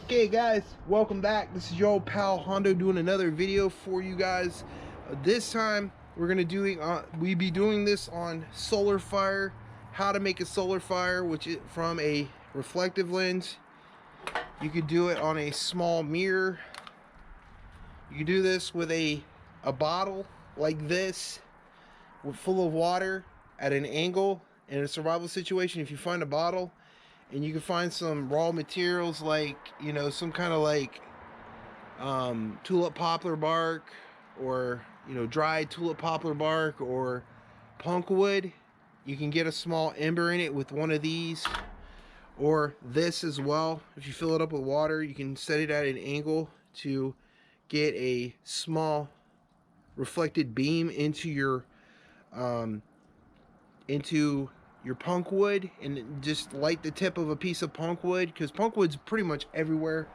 Okay guys, welcome back. This is your old pal Hondo doing another video for you guys. This time we're gonna we be doing this on solar fire, how to make a solar fire, which is from a reflective lens. You could do it on a small mirror. You can do this with a bottle like this, full of water at an angle. In a survival situation, if you find a bottle and you can find some raw materials like, you know, some kind of like tulip poplar bark, or, you know, dried tulip poplar bark or punk wood, you can get a small ember in it with one of these, or this as well. If you fill it up with water, you can set it at an angle to get a small reflected beam into your um, punk wood, and just light the tip of a piece of punk wood, because punk wood's pretty much everywhere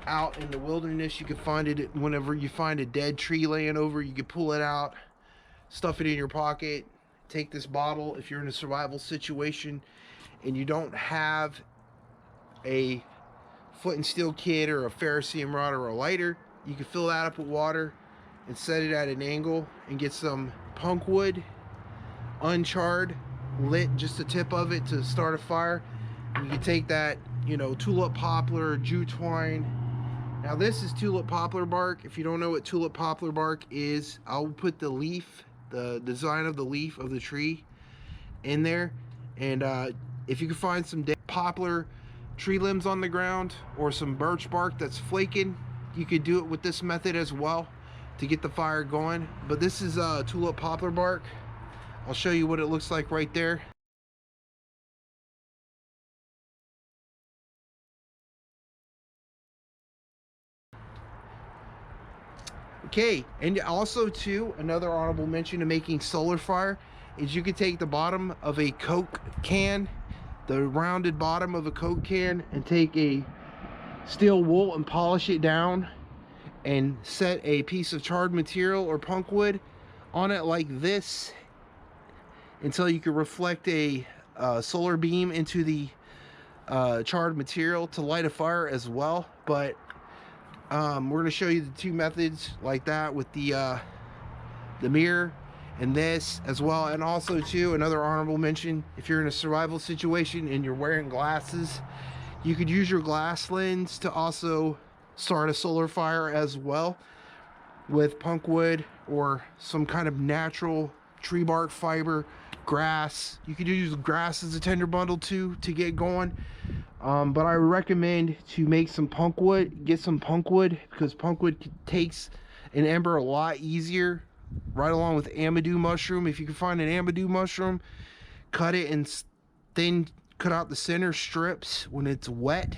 out in the wilderness. You can find it whenever you find a dead tree laying over. You can pull it out, stuff it in your pocket, take this bottle. If you're in a survival situation and you don't have a flint and steel kit or a ferrocerium rod or a lighter, you can fill that up with water and set it at an angle and get some punk wood, uncharred, lit just the tip of it to start a fire. And you can take that, you know, tulip poplar, jute twine. Now this is tulip poplar bark. If you don't know what tulip poplar bark is, I'll put the leaf, the design of the leaf of the tree in there. And if you can find some dead poplar tree limbs on the ground or some birch bark that's flaking, you could do it with this method as well to get the fire going. But this is tulip poplar bark. I'll show you what it looks like right there. Okay, and also too, another honorable mention to making solar fire is you could take the bottom of a Coke can, the rounded bottom of a Coke can, and take a steel wool and polish it down and set a piece of charred material or punk wood on it like this until you can reflect a solar beam into the charred material to light a fire as well. But we're going to show you the two methods like that with the mirror and this as well. And also too, another honorable mention, if you're in a survival situation and you're wearing glasses, you could use your glass lens to also start a solar fire as well with punk wood or some kind of natural tree bark fiber, grass. You could use grass as a tinder bundle too to get going. But I recommend to make some punk wood, get some punk wood, because punk wood takes an ember a lot easier, right along with amadou mushroom. If you can find an amadou mushroom, cut it and then cut out the center strips when it's wet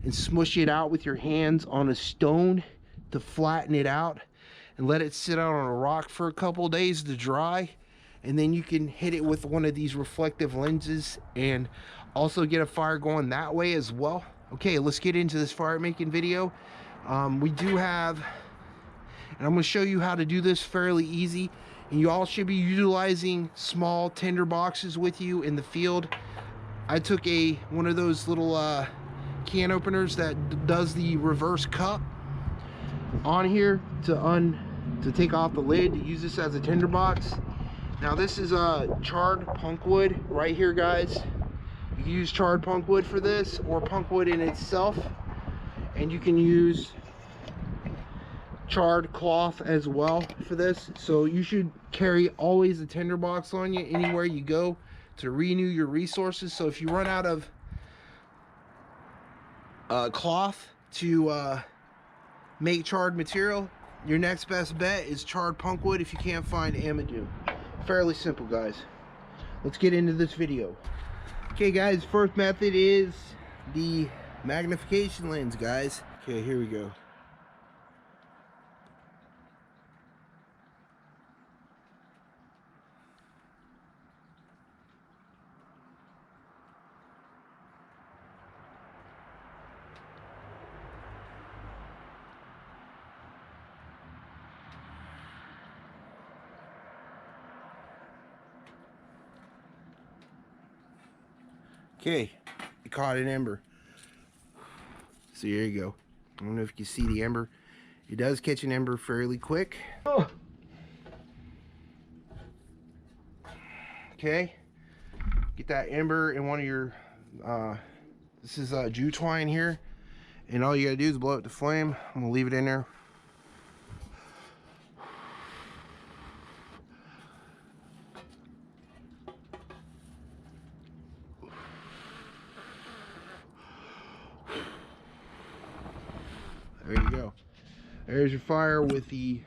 and smush it out with your hands on a stone to flatten it out, and let it sit out on a rock for a couple days to dry. And then you can hit it with one of these reflective lenses and also get a fire going that way as well. Okay, let's get into this fire making video. We do have, and I'm going to show you how to do this fairly easy, and you all should be utilizing small tinder boxes with you in the field. I took one of those little can openers that does the reverse cup on here to take off the lid, to use this as a tinder box. Now this is charred punk wood right here, guys. You can use charred punk wood for this, or punk wood in itself, and you can use charred cloth as well for this. So you should carry always a tinder box on you anywhere you go to renew your resources. So if you run out of cloth to make charred material, your next best bet is charred punk wood if you can't find amadou. Fairly simple, guys. Let's get into this video. Okay guys, first method is the magnification lens, guys. Okay, here we go. Okay, it caught an ember. So here you go. I don't know if you can see the ember. It does catch an ember fairly quick. Oh. Okay, get that ember in one of your, this is jute twine here, and all you gotta do is blow up the flame. I'm gonna leave it in there. There you go. There's your fire with the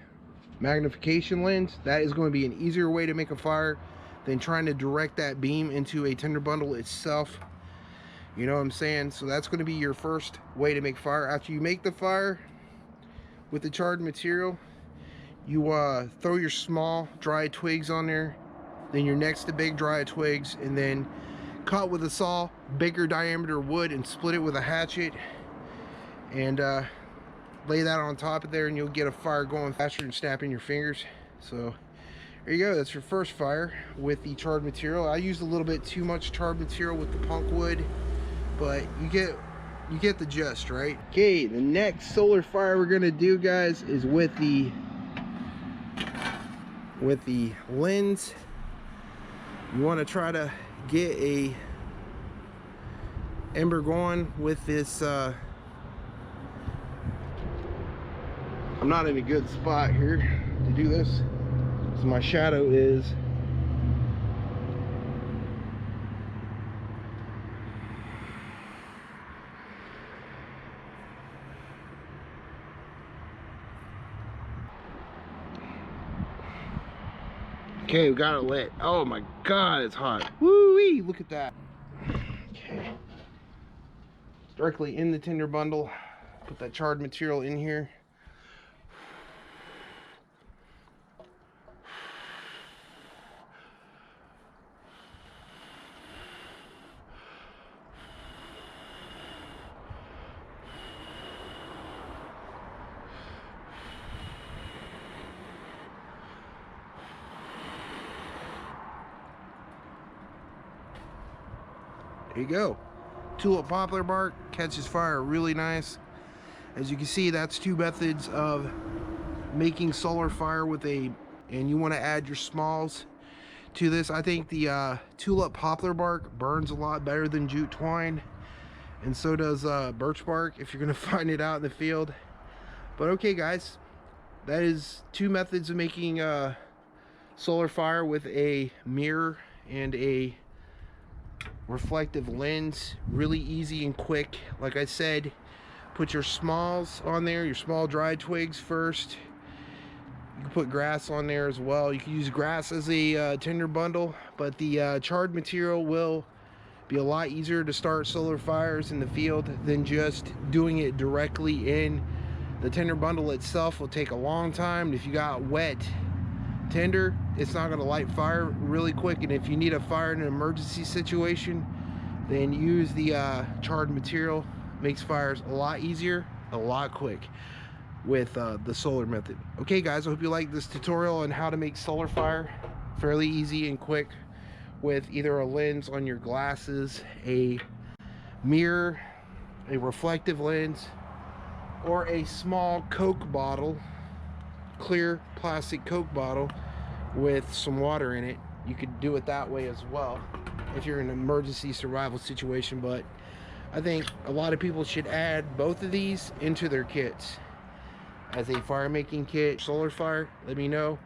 magnification lens. That is going to be an easier way to make a fire than trying to direct that beam into a tinder bundle itself. You know what I'm saying? So that's going to be your first way to make fire. After you make the fire with the charred material, you throw your small dry twigs on there, then your next to big dry twigs, and then cut with a saw bigger diameter wood and split it with a hatchet, and lay that on top of there, and you'll get a fire going faster than snapping your fingers. So there you go. That's your first fire with the charred material. I used a little bit too much charred material with the punk wood, but you get the gist, right? Okay, the next solar fire we're gonna do, guys, is with the lens. You want to try to get a ember going with this. I'm not in a good spot here to do this, so my shadow is okay. We got it lit. Oh my god, it's hot. Woo-wee, look at that. Okay, directly in the tinder bundle. Put that charred material in here. There you go. Tulip poplar bark catches fire really nice. As you can see, that's two methods of making solar fire with and you want to add your smalls to this. I think the tulip poplar bark burns a lot better than jute twine, and so does birch bark if you're going to find it out in the field. But okay, guys, that is two methods of making solar fire with a mirror and a reflective lens. Really easy and quick. Like I said, put your smalls on there, your small dry twigs first. You can put grass on there as well. You can use grass as a tinder bundle, but the charred material will be a lot easier to start solar fires in the field than just doing it directly in the tinder bundle itself. Will take a long time. If you got wet tinder, it's not going to light fire really quick, and if you need a fire in an emergency situation, then use the charred material. Makes fires a lot easier, a lot quick with the solar method. Okay, guys, I hope you like this tutorial on how to make solar fire fairly easy and quick with either a lens on your glasses, a mirror, a reflective lens, or a small Coke bottle, clear plastic Coke bottle with some water in it. You could do it that way as well if you're in an emergency survival situation, but I think a lot of people should add both of these into their kits as a fire making kit. Solar fire, let me know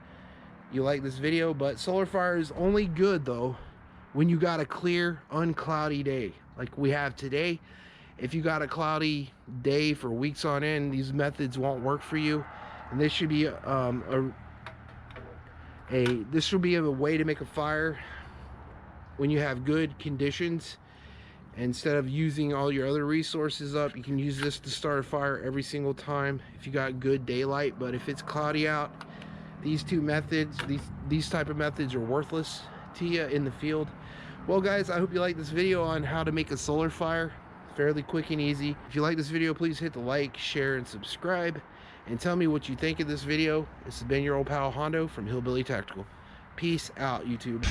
you like this video. But solar fire is only good though when you got a clear, uncloudy day like we have today. If you got a cloudy day for weeks on end, these methods won't work for you. And this should be this should be a way to make a fire when you have good conditions. Instead of using all your other resources up, you can use this to start a fire every single time if you got good daylight. But if it's cloudy out, these two methods, these type of methods are worthless to you in the field. Well, guys, I hope you like this video on how to make a solar fire fairly quick and easy. If you like this video, please hit the like, share, and subscribe, and tell me what you think of this video. This has been your old pal Hondo from Hillbilly Tactical. Peace out, YouTube.